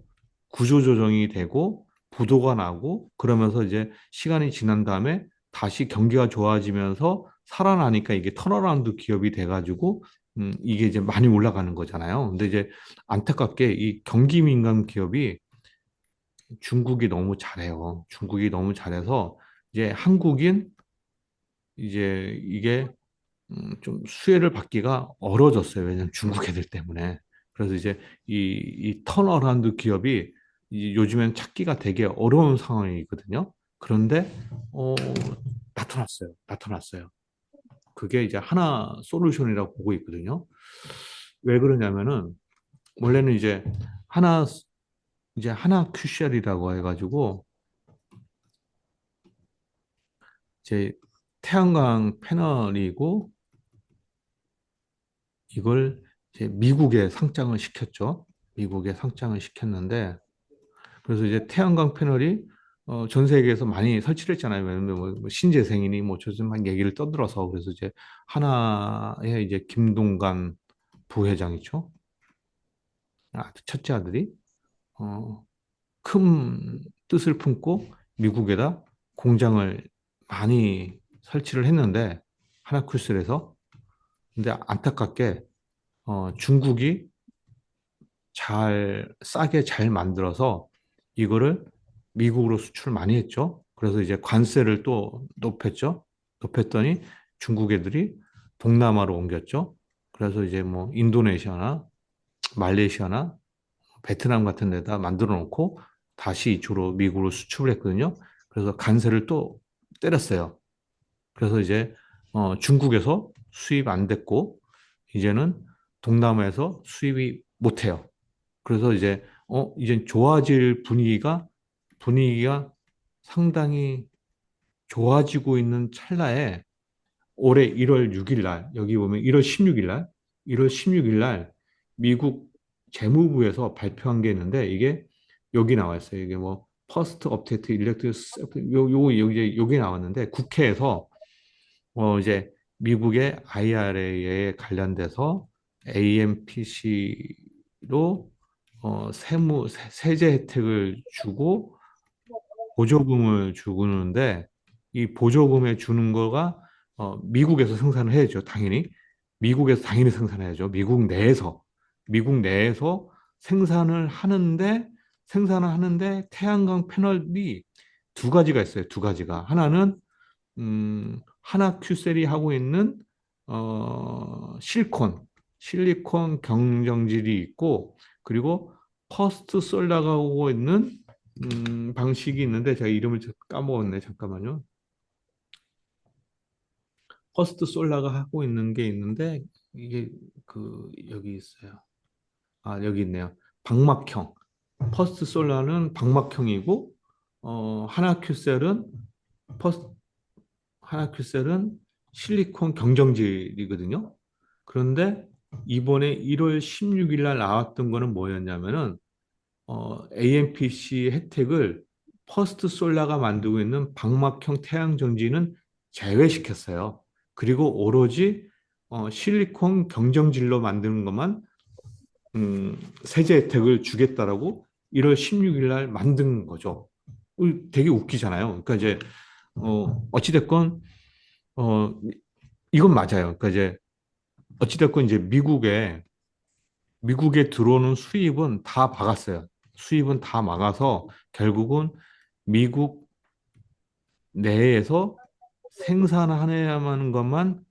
Speaker 1: 구조조정이 되고 부도가 나고 그러면서 이제 시간이 지난 다음에 다시 경기가 좋아지면서 살아나니까 이게 턴어라운드 기업이 돼가지고 이게 이제 많이 올라가는 거잖아요. 근데 이제 안타깝게 이 경기 민감 기업이 중국이 너무 잘해요. 중국이 너무 잘해서 이제 한국인 이제 이게 좀 수혜를 받기가 어려워졌어요. 왜냐하면 중국 애들 때문에. 그래서 이제 이 턴어라운드 기업이 요즘엔 찾기가 되게 어려운 상황이거든요. 그런데 어, 나타났어요. 그게 이제 하나 솔루션이라고 보고 있거든요. 왜 그러냐면은 원래는 하나 하나 큐셜이라고 해가지고 이제 태양광 패널이고 이걸 이제 미국에 상장을 시켰죠. 미국에 상장을 시켰는데 그래서 이제 태양광 패널이 전 세계에서 많이 설치를 했잖아요. 왜냐면 뭐 신재생이니 뭐 요즘 막 얘기를 떠들어서 그래서 이제 하나의 이제 김동관 부회장이죠. 첫째 아들이 어, 큰 뜻을 품고 미국에다 공장을 많이 설치를 했는데 하나쿠스에서 근데 안타깝게 중국이 싸게 잘 만들어서 이거를 미국으로 수출을 많이 했죠. 그래서 이제 관세를 또 높였죠. 높였더니 중국 애들이 동남아로 옮겼죠. 그래서 이제 뭐 인도네시아나 말레이시아나 베트남 같은 데다 만들어 놓고 다시 이쪽으로 미국으로 수출을 했거든요. 그래서 관세를 또 때렸어요. 그래서 이제 중국에서 수입 안 됐고 이제는 동남아에서 수입이 못 해요. 그래서 이제 좋아질 분위기가 상당히 좋아지고 있는 찰나에 올해 1월 6일 날 여기 보면 1월 16일 날 미국 재무부에서 발표한 게 있는데 이게 여기 나와 있어요. 이게 뭐 퍼스트 업데이트 일렉트 요게 나왔는데 국회에서 이제 미국의 IRA에 관련돼서 AMPC로 세제 혜택을 주고 보조금을 주는데 이 보조금에 주는 거가 미국에서 생산을 해야죠. 당연히 미국에서 당연히 생산해야죠. 미국 내에서 생산을 하는데 태양광 패널이 두 가지가 있어요. 두 가지가 하나는 하나 큐셀이 하고 있는 실리콘 경정질이 있고 그리고 퍼스트 솔라가 하고 있는 방식이 있는데 제가 이름을 까먹었네. 잠깐만요. 퍼스트 솔라가 하고 있는 게 있는데 이게 여기 있어요. 아, 여기 있네요. 방막형. 퍼스트 솔라는 방막형이고 하나 큐셀은 퍼스 하나 큐셀은 실리콘 경정질이거든요. 그런데 이번에 1월 16일 날 나왔던 거는 뭐였냐면은 AMPC 혜택을 퍼스트 솔라가 만들고 있는 방막형 태양정지는 제외시켰어요. 그리고 오로지 실리콘 경정질로 만드는 것만 세제 혜택을 주겠다라고 1월 16일 날 만든 거죠. 되게 웃기잖아요. 그러니까 이제 어찌됐건 어, 이건 맞아요. 그러니까 이제 어찌됐건 이제 미국에 들어오는 수입은 다 막았어요. 수입은 다 막아서 결국은 미국 내에서 생산해야만 하는 것만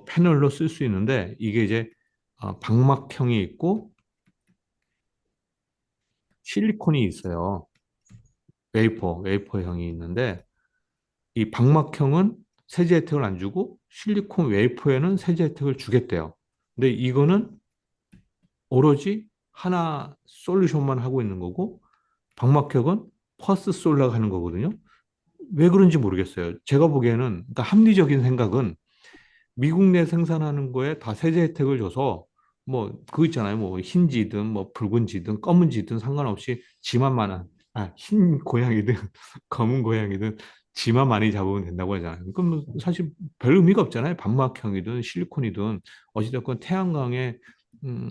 Speaker 1: 패널로 쓸 수 있는데 이게 이제 방막형이 있고 실리콘이 있어요. 웨이퍼형이 있는데 이 방막형은 세제 혜택을 안 주고 실리콘 웨이퍼에는 세제 혜택을 주겠대요. 근데 이거는 오로지 하나 솔루션만 하고 있는 거고 방막형은 퍼스트 솔라가 하는 거거든요. 왜 그런지 모르겠어요. 제가 보기에는 그러니까 합리적인 생각은 미국 내 생산하는 거에 다 세제 혜택을 줘서 뭐 그거 있잖아요. 뭐 흰지든 뭐 붉은지든 검은지든 상관없이 지만 많아 흰 고양이든 검은 고양이든 지만 많이 잡으면 된다고 하잖아요. 그럼 뭐 사실 별 의미가 없잖아요. 반막형이든 실리콘이든 어찌됐건 태양광에 음,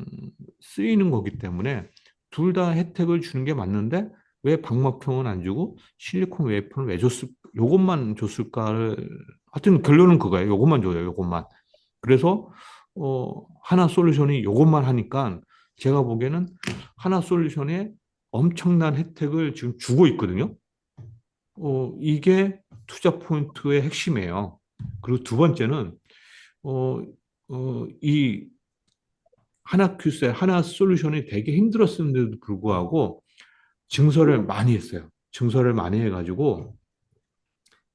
Speaker 1: 쓰이는 거기 때문에 둘 다 혜택을 주는 게 맞는데 왜 방막형은 안 주고 실리콘 웨이퍼는 왜 줬을 요것만 줬을까를 하여튼 결론은 그거예요. 요것만 줘요. 요것만. 그래서 하나 솔루션이 요것만 하니까 제가 보기에는 하나 솔루션에 엄청난 혜택을 지금 주고 있거든요. 이게 투자 포인트의 핵심이에요. 그리고 두 번째는 이 하나 큐세, 하나 솔루션이 되게 힘들었음에도 불구하고 증설을 많이 했어요. 증설을 많이 해가지고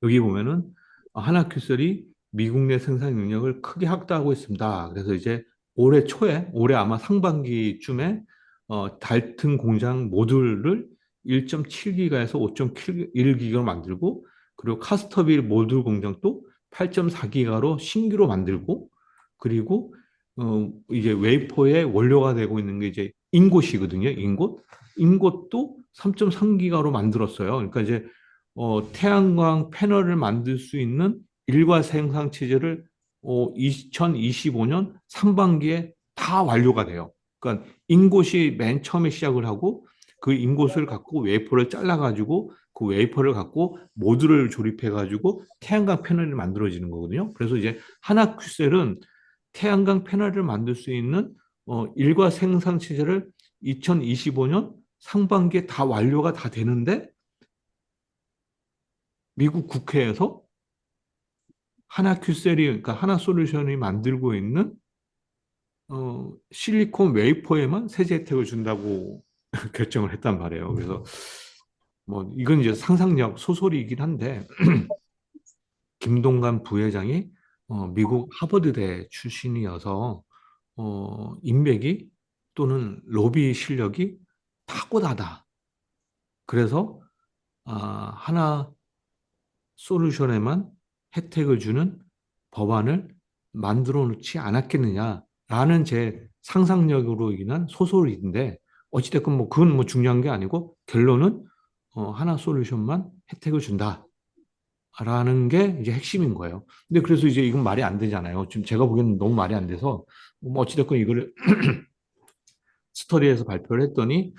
Speaker 1: 여기 보면은 하나큐셀이 미국 내 생산 능력을 크게 확대하고 있습니다. 그래서 이제 올해 초에, 올해 아마 상반기쯤에 달튼 공장 모듈을 1.7기가에서 5.1기가로 만들고 그리고 카스터빌 모듈 공장도 8.4기가로 신규로 만들고 그리고 이제 웨이퍼의 원료가 되고 있는 게 이제 인곳이거든요. 인곳도 3.3기가로 만들었어요. 그러니까 이제 태양광 패널을 만들 수 있는 일과 생산 체제를 2025년 상반기에 다 완료가 돼요. 그러니까 인곳이 맨 처음에 시작을 하고 그 인곳을 갖고 웨이퍼를 잘라가지고 그 웨이퍼를 갖고 모듈을 조립해가지고 태양광 패널이 만들어지는 거거든요. 그래서 이제 하나 큐셀은 태양광 패널을 만들 수 있는 일과 생산 체제를 2025년 상반기에 다 완료가 다 되는데 미국 국회에서 하나 큐셀이 그러니까 하나 솔루션이 만들고 있는 실리콘 웨이퍼에만 세제 혜택을 준다고 결정을 했단 말이에요. 그래서 뭐 이건 이제 상상력 소설이긴 한데 김동관 부회장이 미국 하버드대 출신이어서 인맥이 또는 로비 실력이 탁월하다. 그래서 하나 솔루션에만 혜택을 주는 법안을 만들어 놓지 않았겠느냐라는 제 상상력으로 인한 소설인데 어찌됐건 뭐 그건 뭐 중요한 게 아니고 결론은 하나 솔루션만 혜택을 준다라는 게 이제 핵심인 거예요. 근데 그래서 이제 이건 말이 안 되잖아요. 지금 제가 보기에는 너무 말이 안 돼서 뭐 어찌됐건 이거를 스터디에서 발표를 했더니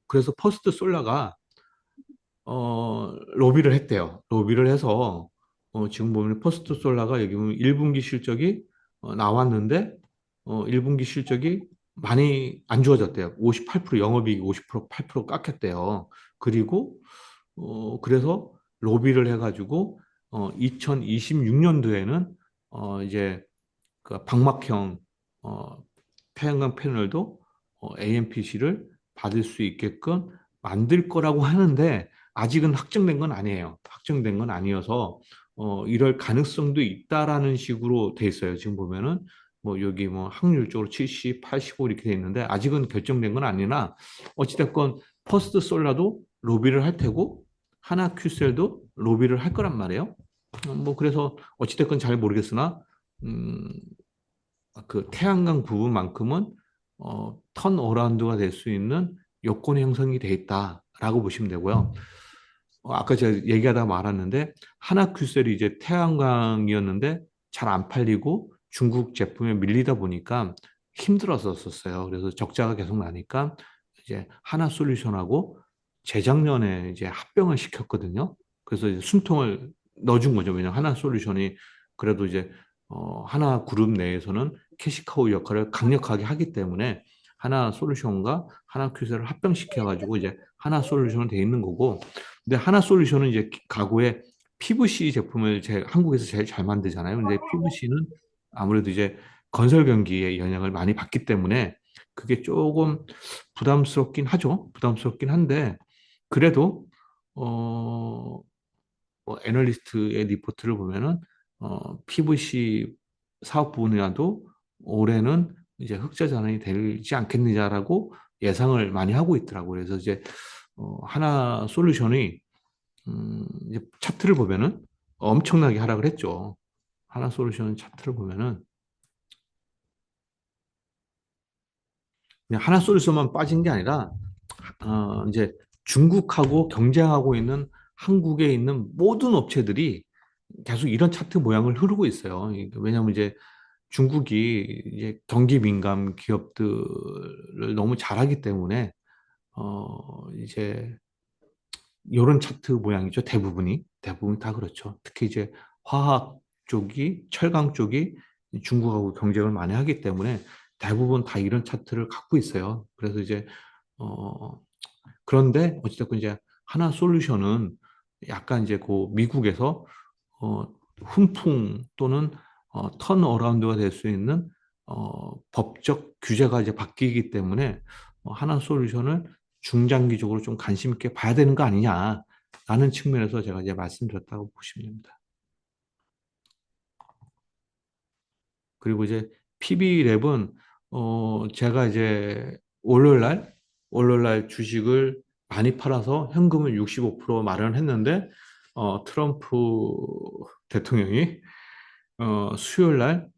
Speaker 1: 그래서 퍼스트 솔라가 로비를 했대요. 로비를 해서, 지금 보면 퍼스트 솔라가 여기 보면 1분기 실적이 나왔는데, 1분기 실적이 많이 안 좋아졌대요. 58%, 영업이익 50%, 8% 깎였대요. 그리고, 그래서 로비를 해가지고, 2026년도에는, 이제, 그 방막형, 어, 태양광 패널도 AMPC를 받을 수 있게끔 만들 거라고 하는데 아직은 확정된 건 아니에요. 확정된 건 아니어서 이럴 가능성도 있다라는 식으로 돼 있어요. 지금 보면은 뭐 여기 뭐 확률적으로 70, 85 이렇게 돼 있는데 아직은 결정된 건 아니나 어찌됐건 퍼스트 솔라도 로비를 할 테고 하나 큐셀도 로비를 할 거란 말이에요. 뭐 그래서 어찌됐건 잘 모르겠으나 음, 그 태양광 부분만큼은 턴 어라운드가 될 수 있는 요건이 형성이 돼 있다라고 보시면 되고요. 아까 제가 얘기하다 말았는데 하나큐셀이 이제 태양광이었는데 잘 안 팔리고 중국 제품에 밀리다 보니까 힘들었었어요. 그래서 적자가 계속 나니까 이제 하나솔루션하고 재작년에 이제 합병을 시켰거든요. 그래서 이제 숨통을 넣어준 거죠. 왜냐하면 하나솔루션이 그래도 이제 하나 그룹 내에서는 캐시카우 역할을 강력하게 하기 때문에 하나솔루션과 하나큐세를 합병시켜가지고 이제 하나솔루션은 돼 있는 거고, 근데 하나솔루션은 이제 가구에 PVC 제품을 한국에서 제일 잘 만들잖아요. 근데 PVC는 아무래도 이제 건설 경기에 영향을 많이 받기 때문에 그게 조금 부담스럽긴 하죠. 부담스럽긴 한데 그래도 뭐 애널리스트의 리포트를 보면은 PVC 사업 부분이라도 올해는 이제 흑자 전환이 되지 않겠느냐라고 예상을 많이 하고 있더라고요. 그래서 이제 하나 솔루션이 이제 차트를 보면은 엄청나게 하락을 했죠. 하나 솔루션 차트를 보면은 그냥 하나 솔루션만 빠진 게 아니라 이제 중국하고 경쟁하고 있는 한국에 있는 모든 업체들이 계속 이런 차트 모양을 흐르고 있어요. 왜냐하면 이제 중국이 이제 경기 민감 기업들을 너무 잘하기 때문에 이제 이런 차트 모양이죠. 대부분 다 그렇죠. 특히 이제 화학 쪽이 철강 쪽이 중국하고 경쟁을 많이 하기 때문에 대부분 다 이런 차트를 갖고 있어요. 그래서 이제 어 그런데 어찌됐건 이제 하나 솔루션은 약간 이제 그 미국에서 어, 훈풍 또는 턴어라운드가 될 수 있는 법적 규제가 이제 바뀌기 때문에 하나 솔루션을 중장기적으로 좀 관심 있게 봐야 되는 거 아니냐라는 측면에서 제가 이제 말씀드렸다고 보시면 됩니다. 그리고 이제 PB랩은 제가 이제 월요일 날 주식을 많이 팔아서 현금을 65% 마련했는데 트럼프 대통령이 수요일 날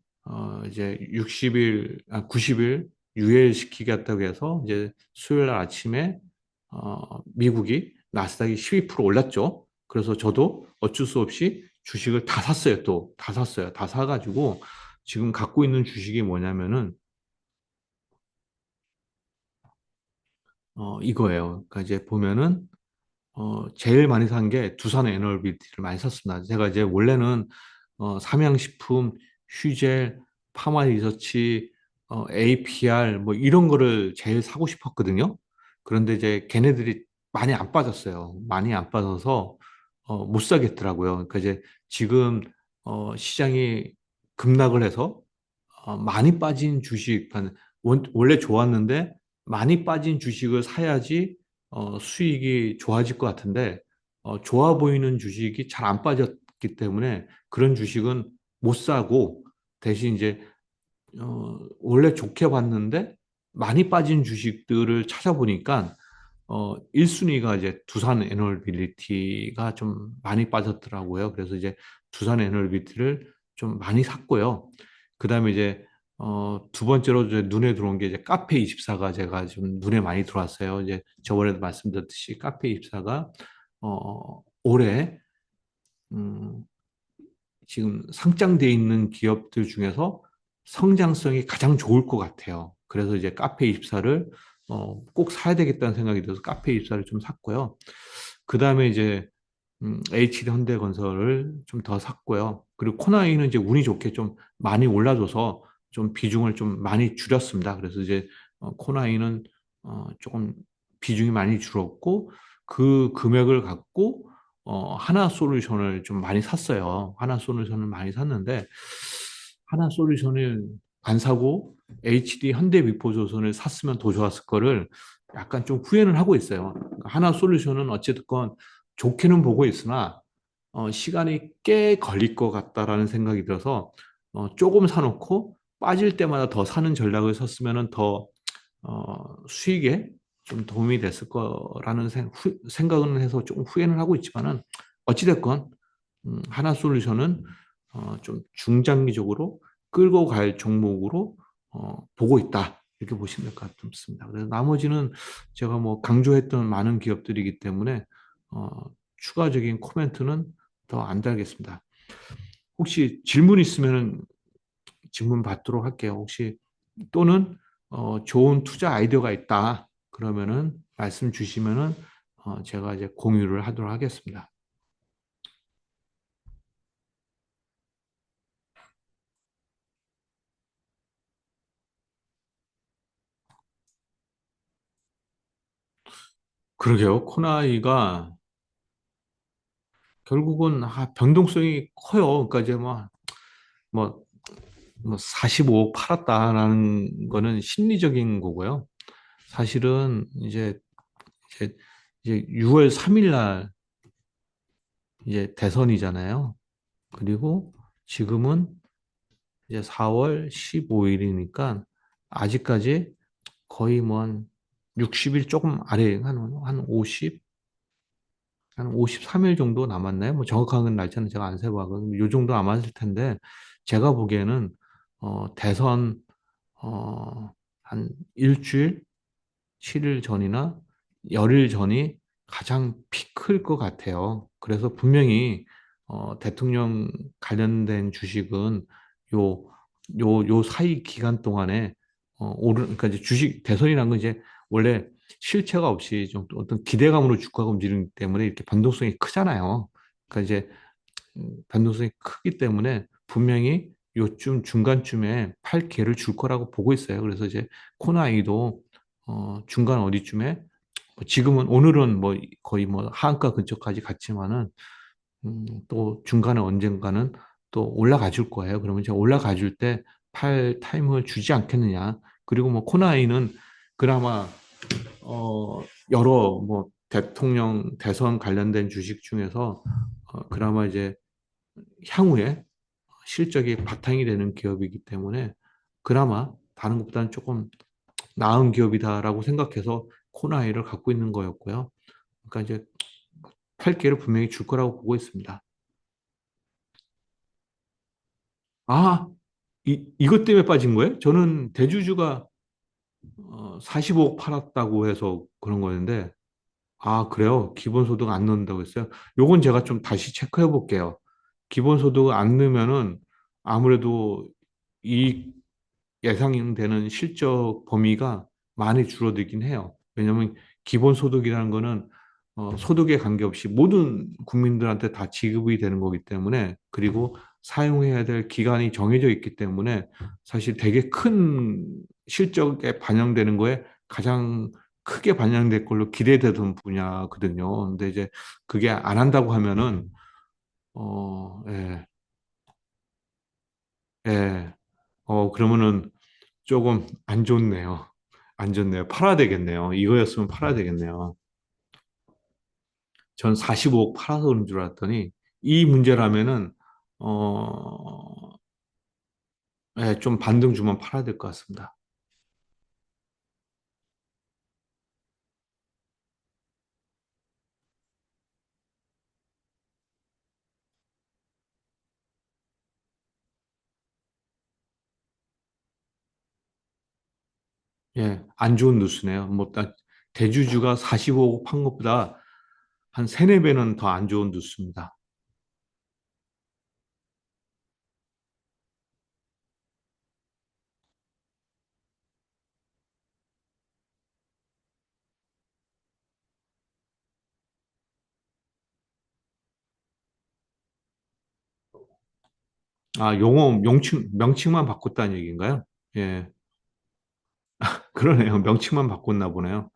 Speaker 1: 이제 90일 유예시키겠다고 해서 이제 수요일 날 아침에 미국이 나스닥이 12% 올랐죠. 그래서 저도 어쩔 수 없이 주식을 다 샀어요. 또 다 샀어요. 다 사가지고 지금 갖고 있는 주식이 뭐냐면은 이거예요. 그러니까 이제 보면은 제일 많이 산 게 두산 에너비티를 많이 샀습니다. 제가 이제 원래는 삼양식품, 휴젤, 파마리서치, APR 뭐 이런 거를 제일 사고 싶었거든요. 그런데 이제 걔네들이 많이 안 빠졌어요. 많이 안 빠져서 못 사겠더라고요. 그러니까 이제 지금 시장이 급락을 해서 많이 빠진 주식, 그러니까 원래 좋았는데 많이 빠진 주식을 사야지 수익이 좋아질 것 같은데 좋아 보이는 주식이 잘 안 빠졌기 때문에 그런 주식은 못 사고 대신 이제 원래 좋게 봤는데 많이 빠진 주식들을 찾아보니까 1순위가 이제 두산 에너빌리티가 좀 많이 빠졌더라고요. 그래서 이제 두산 에너빌리티를 좀 많이 샀고요. 그다음에 이제 두 번째로 이제 눈에 들어온 게 이제 카페24가 제가 좀 눈에 많이 들어왔어요. 이제 저번에도 말씀드렸듯이 카페24가 올해 음, 지금 상장돼 있는 기업들 중에서 성장성이 가장 좋을 것 같아요. 그래서 이제 카페24를 꼭 사야 되겠다는 생각이 들어서 카페24를 좀 샀고요. 그 다음에 이제 HD 현대건설을 좀 더 샀고요. 그리고 코나이는 이제 운이 좋게 좀 많이 올라줘서 좀 비중을 좀 많이 줄였습니다. 그래서 이제 코나이는 조금 비중이 많이 줄었고 그 금액을 갖고 하나 솔루션을 좀 많이 샀어요. 하나 솔루션을 많이 샀는데 하나 솔루션을 안 사고 HD 현대미포조선을 샀으면 더 좋았을 거를 약간 좀 후회는 하고 있어요. 그러니까 하나 솔루션은 어쨌든 좋게는 보고 있으나 시간이 꽤 걸릴 것 같다라는 생각이 들어서 조금 사놓고 빠질 때마다 더 사는 전략을 썼으면 더 수익에 좀 도움이 됐을 거라는 생각은 해서 조금 후회는 하고 있지만은 어찌됐건 하나 솔루션은 좀 중장기적으로 끌고 갈 종목으로 보고 있다. 이렇게 보시면 될 것 같습니다. 그래서 나머지는 제가 뭐 강조했던 많은 기업들이기 때문에 추가적인 코멘트는 더 안 달겠습니다. 혹시 질문 있으면은 질문 받도록 할게요. 혹시 또는 좋은 투자 아이디어가 있다. 그러면은 말씀 주시면은 제가 이제 공유를 하도록 하겠습니다. 그러게요. 코나이가 결국은 변동성이 커요. 그러니까 이제 뭐, 뭐 45억 팔았다라는 거는 심리적인 거고요. 사실은 이제, 이제 6월 3일 날 이제 대선이잖아요. 그리고 지금은 이제 4월 15일이니까 아직까지 거의 뭐 한 60일 조금 아래 한 50, 한 53일 정도 남았나요? 뭐 정확한 날짜는 제가 안 세봐가지고 요 정도 남았을 텐데 제가 보기에는 대선 한 일주일, 7일 전이나 열일 전이 가장 피크일 것 같아요. 그래서 분명히 대통령 관련된 주식은 요, 요 사이 기간 동안에 그러니까 이제 주식 대선이라는 건 이제 원래 실체가 없이 좀 어떤 기대감으로 주가가 움직이기 때문에 이렇게 변동성이 크잖아요. 그러니까 이제 변동성이 크기 때문에 분명히 요쯤 중간쯤에 팔 기회를 줄 거라고 보고 있어요. 그래서 이제 코나이도 중간 어디쯤에 지금은 오늘은 뭐 거의 뭐 하한가 근처까지 갔지만은 또 중간에 언젠가는 또 올라가 줄 거예요. 그러면 이제 올라가 줄 때 팔 타임을 주지 않겠느냐. 그리고 뭐 코나이는 그나마 여러 뭐 대통령 대선 관련된 주식 중에서 그나마 이제 향후에 실적이 바탕이 되는 기업이기 때문에 그나마 다른 것보다는 조금 나은 기업이다라고 생각해서 코나이를 갖고 있는 거였고요. 그러니까 이제 팔 기회를 분명히 줄 거라고 보고 있습니다. 아, 이것 때문에 빠진 거예요? 저는 대주주가 45억 팔았다고 해서 그런 거였는데, 아, 그래요? 기본소득 안 넣는다고 했어요? 요건 제가 좀 다시 체크해 볼게요. 기본소득 안 넣으면은 아무래도 이 예상되는 실적 범위가 많이 줄어들긴 해요. 왜냐하면 기본소득이라는 거는 소득에 관계없이 모든 국민들한테 다 지급이 되는 거기 때문에 그리고 사용해야 될 기간이 정해져 있기 때문에 사실 되게 큰 실적에 반영되는 거에 가장 크게 반영될 걸로 기대되던 분야거든요. 근데 이제 그게 안 한다고 하면은 예, 예, 그러면은 조금 안 좋네요. 안 좋네요. 팔아야 되겠네요. 이거였으면 팔아야 되겠네요. 전 45억 팔아서 그런 줄 알았더니 이 문제라면은 어, 예, 좀 반등 주면 팔아야 될 것 같습니다. 예, 안 좋은 뉴스네요. 대주주가 45억 판 것보다 한 세네 배는 더 안 좋은 뉴스입니다. 아, 명칭만 바꿨다는 얘기인가요? 예, 그러네요. 명칭만 바꿨나 보네요.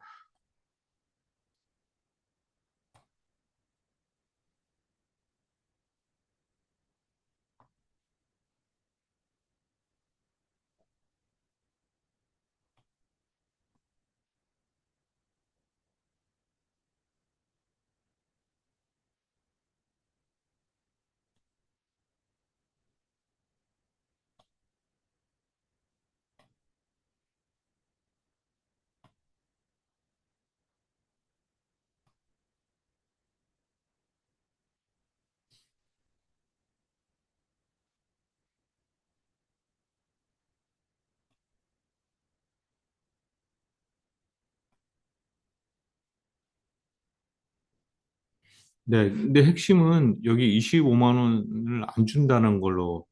Speaker 1: 네, 근데 핵심은 여기 25만 원을 안 준다는 걸로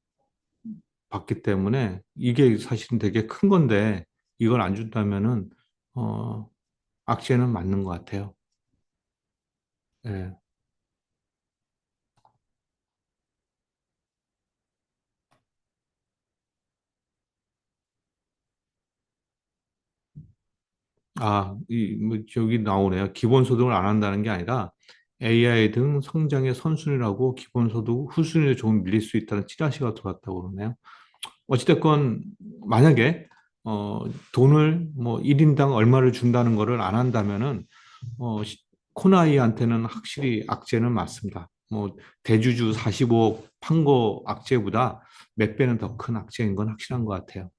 Speaker 1: 봤기 때문에 이게 사실은 되게 큰 건데 이걸 안 준다면은 어, 악재는 맞는 것 같아요. 예. 뭐, 저기 나오네요. 기본소득을 안 한다는 게 아니라 AI 등 성장의 선순위라고 기본소득 후순위를 조금 밀릴 수 있다는 찌라시가 들어왔다고 그러네요. 어찌됐건, 만약에, 어, 돈을 뭐 1인당 얼마를 준다는 거를 안 한다면은, 어, 코나이한테는 확실히 악재는 맞습니다. 뭐, 대주주 45억 판 거 악재보다 몇 배는 더 큰 악재인 건 확실한 것 같아요.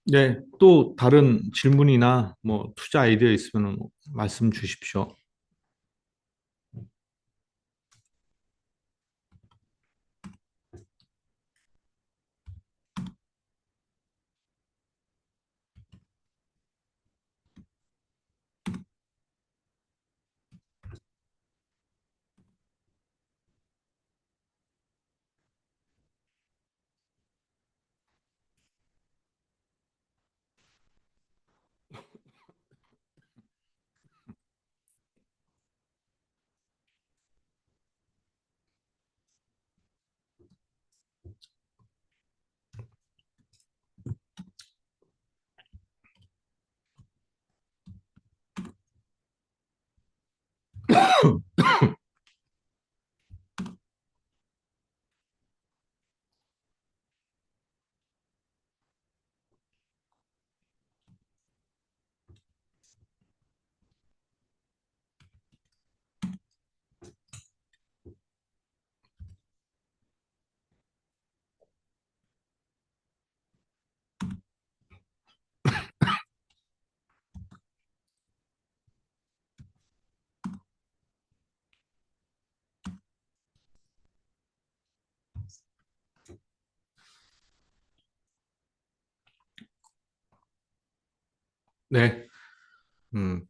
Speaker 1: 네, 또 다른 질문이나 뭐 투자 아이디어 있으면 말씀 주십시오. 네, 음,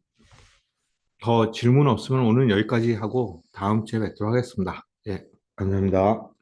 Speaker 1: 더 질문 없으면 오늘 여기까지 하고 다음 주에 뵙도록 하겠습니다. 예, 감사합니다.